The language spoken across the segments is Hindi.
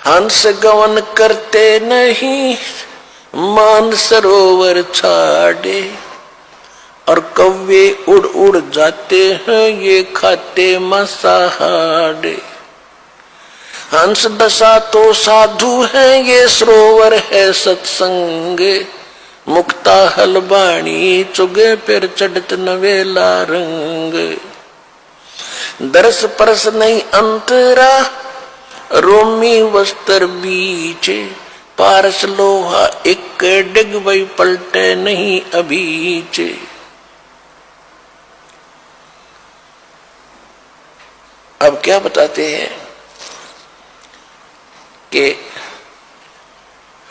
हंस गवन करते नहीं मान सरोवर छाड़े, और कौवे उड़ उड़ जाते हैं ये खाते मांसाहारे। हंस दशा तो साधु है ये सरोवर है सत्संग, मुक्ता हलबाणी चुगे फिर चढ़त नवेला रंग। दरस परस नहीं अंतरा रोमी वस्त्र बीचे, पारस लोहा एक डिग वही पलटे नहीं अभीचे। अब क्या बताते हैं कि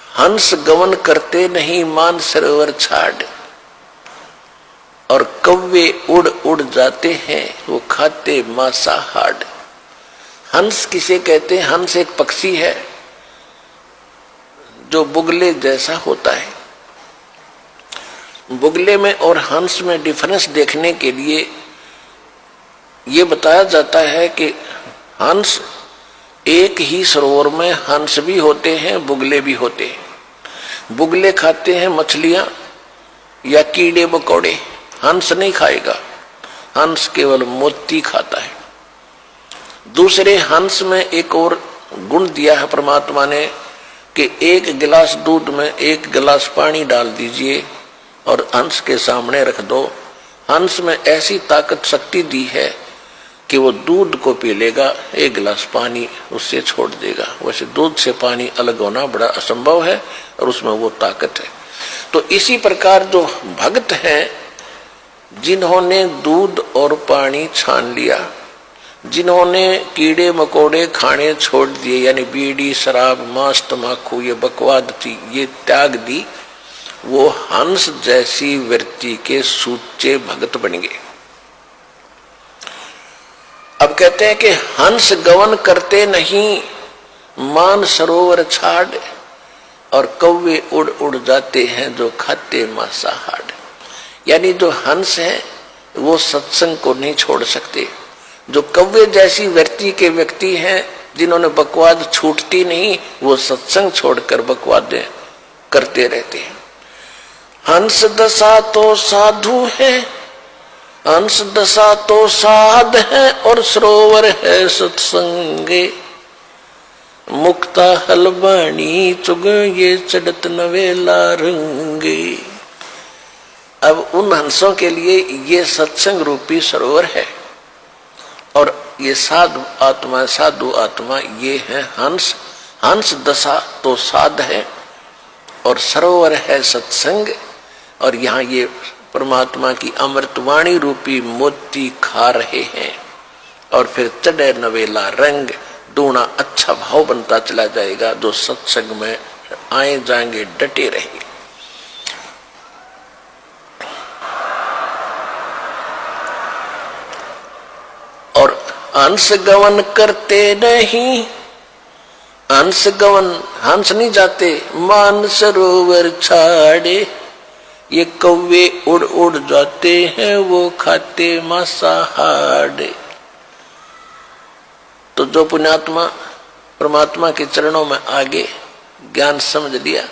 हंस गवन करते नहीं मान सरोवर छाड़, और कौवे उड़ उड़ जाते हैं वो खाते मांसाहार। हंस किसे कहते हैं? हंस एक पक्षी है जो बुगले जैसा होता है। बुगले में और हंस में डिफरेंस देखने के लिए ये बताया जाता है कि हंस एक ही सरोवर में हंस भी होते हैं बुगले भी होते हैं। बुगले खाते हैं मछलियां या कीड़े मकोड़े, हंस नहीं खाएगा, हंस केवल मोती खाता है। दूसरे हंस में एक और गुण दिया है परमात्मा ने कि एक गिलास दूध में एक गिलास पानी डाल दीजिए और हंस के सामने रख दो। हंस में ऐसी ताकत शक्ति दी है कि वो दूध को पी लेगा, एक गिलास पानी उससे छोड़ देगा। वैसे दूध से पानी अलग होना बड़ा असंभव है और उसमें वो ताकत है। तो इसी प्रकार जो भक्त हैं जिन्होंने दूध और पानी छान लिया, जिन्होंने कीड़े मकोड़े खाने छोड़ दिए, यानी बीड़ी शराब मांस तमाकू ये बकवाद थी ये त्याग दी, वो हंस जैसी वृत्ति के सूचे भक्त बन गए। अब कहते हैं कि हंस गवन करते नहीं मान सरोवर छाड़, और कौवे उड़ उड़ जाते हैं जो खाते मांसाहार। यानी जो हंस है वो सत्संग को नहीं छोड़ सकते। जो कौवे जैसी वृत्ति के व्यक्ति हैं जिन्होंने बकवाद छूटती नहीं, वो सत्संग छोड़कर बकवाद करते रहते हैं। हंस दशा तो साधु है, हंस दशा तो साध है, और सरोवर है सत्संगे, मुक्ता हलबाणी चुग ये चढ़त नवेला रंगे। अब उन हंसों के लिए ये सत्संग रूपी सरोवर है, और ये साधु आत्मा ये है हंस। हंस दशा तो साध है और सरोवर है सत्संग, और यहाँ ये परमात्मा की अमृतवाणी रूपी मोती खा रहे हैं। और फिर चढ़े नवेला रंग, दूना अच्छा भाव बनता चला जाएगा। जो सत्संग में आए जाएंगे डटे रहेंगे। और हंस गवन करते नहीं, हंस गवन हंस नहीं जाते मान सरोवर छाड़े, ये कौवे उड़ उड़ जाते हैं वो खाते मांसाहार। तो जो पुण्यात्मा परमात्मा के चरणों में आगे ज्ञान समझ लिया,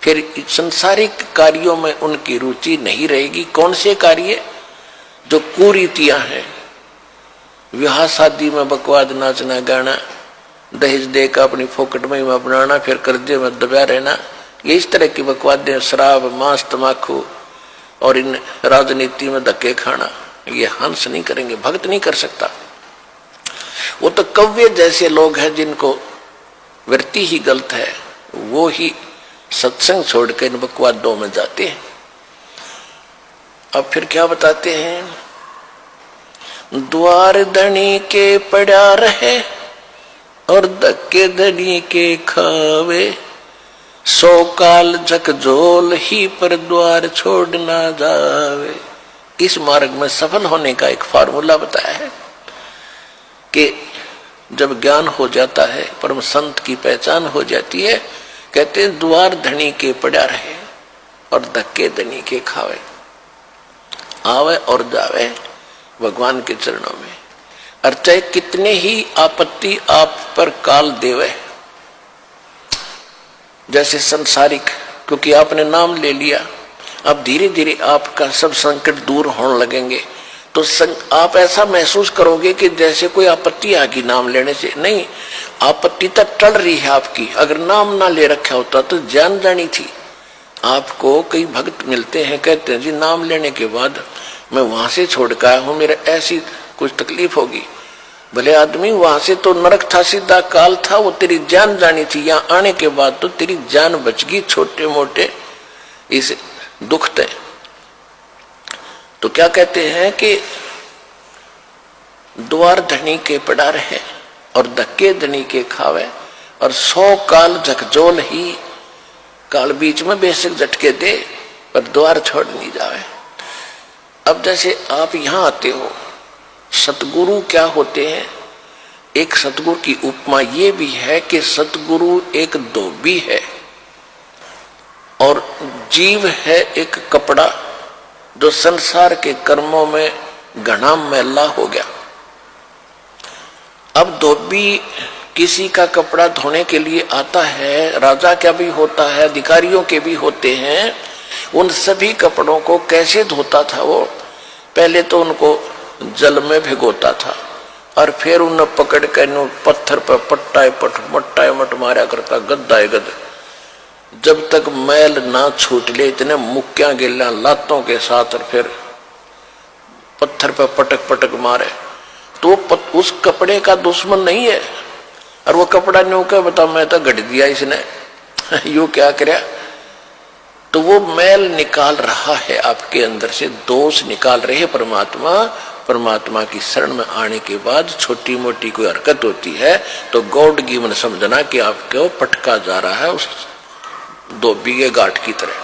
फिर संसारिक कार्यों में उनकी रुचि नहीं रहेगी। कौन से कार्य? जो कुरीतियां हैं, विवाह शादी में बकवाद नाचना गाना, दहेज देकर अपनी फोकट में बनाना, फिर कर्जे में दबा रहना, ये इस तरह की बकवादें, शराब मांस तमाकू और इन राजनीति में धक्के खाना, ये हंस नहीं करेंगे, भक्त नहीं कर सकता। वो तो कौवे जैसे लोग हैं जिनको वृत्ति ही गलत है, वो ही सत्संग छोड़कर इन बकवादों में जाते हैं। अब फिर क्या बताते हैं? द्वार धनी के पड़ा रहे और धक्के धनी के खावे, 100 काल झकझोल ही पर द्वार छोड़ ना जावे। इस मार्ग में सफल होने का एक फार्मूला बताया है कि जब ज्ञान हो जाता है, परम संत की पहचान हो जाती है, कहते हैं द्वार धनी के पड़ा रहे और धक्के धनी के खावे। आवे और जावे भगवान के चरणों में, और चाहे कितने ही आपत्ति आप पर काल देवे, जैसे संसारिक, क्योंकि आपने नाम ले लिया, अब धीरे धीरे आपका सब संकट दूर होने लगेंगे। तो आप ऐसा महसूस करोगे कि जैसे कोई आपत्ति आ गई नाम लेने से। नहीं, आपत्ति तक टल रही है आपकी। अगर नाम ना ले रखा होता तो जान जानी थी। आपको कई भक्त मिलते हैं, कहते हैं जी नाम लेने के बाद मैं वहां से छोड़ कर आया हूं, मेरे ऐसी कुछ तकलीफ होगी। भले आदमी, वहां से तो नरक था, सीधा काल था, वो तेरी जान जानी थी। यहाँ आने के बाद तो तेरी जान बच गई छोटे मोटे इस दुख थे। तो क्या कहते हैं कि द्वार धनी के पड़ा रहे और धक्के धनी के खावे, और 100 काल झकझोल ही, काल बीच में बेशक झटके दे पर द्वार छोड़ नहीं जावे। अब जैसे आप यहां आते हो, सतगुरु क्या होते हैं? एक सतगुरु की उपमा ये भी है कि सतगुरु एक धोबी है और जीव है एक कपड़ा जो संसार के कर्मों में घना मैला हो गया। अब धोबी किसी का कपड़ा धोने के लिए आता है, राजा का भी होता है, अधिकारियों के भी होते हैं। उन सभी कपड़ों को कैसे धोता था वो? पहले तो उनको जल में भिगोता था और फिर उन्हें पकड़ कर पत्थर पर मट्टा मट मारा करता, गद्दा गद, जब तक मैल ना छूट ले, इतने मुक्कियां गिल्ला लातों के साथ, और फिर पत्थर पर पटक पटक मारे। तो उस कपड़े का दुश्मन नहीं है, और वो कपड़ा न्यू क्या बता, मैं तो गढ़ दिया इसने यू क्या करे। तो वो मैल निकाल रहा है आपके अंदर से, दोष निकाल रहे परमात्मा। परमात्मा की शरण में आने के बाद छोटी मोटी कोई हरकत होती है तो गॉड गिवन समझना कि आपको पटका जा रहा है उस धोबी के गांठ की तरह।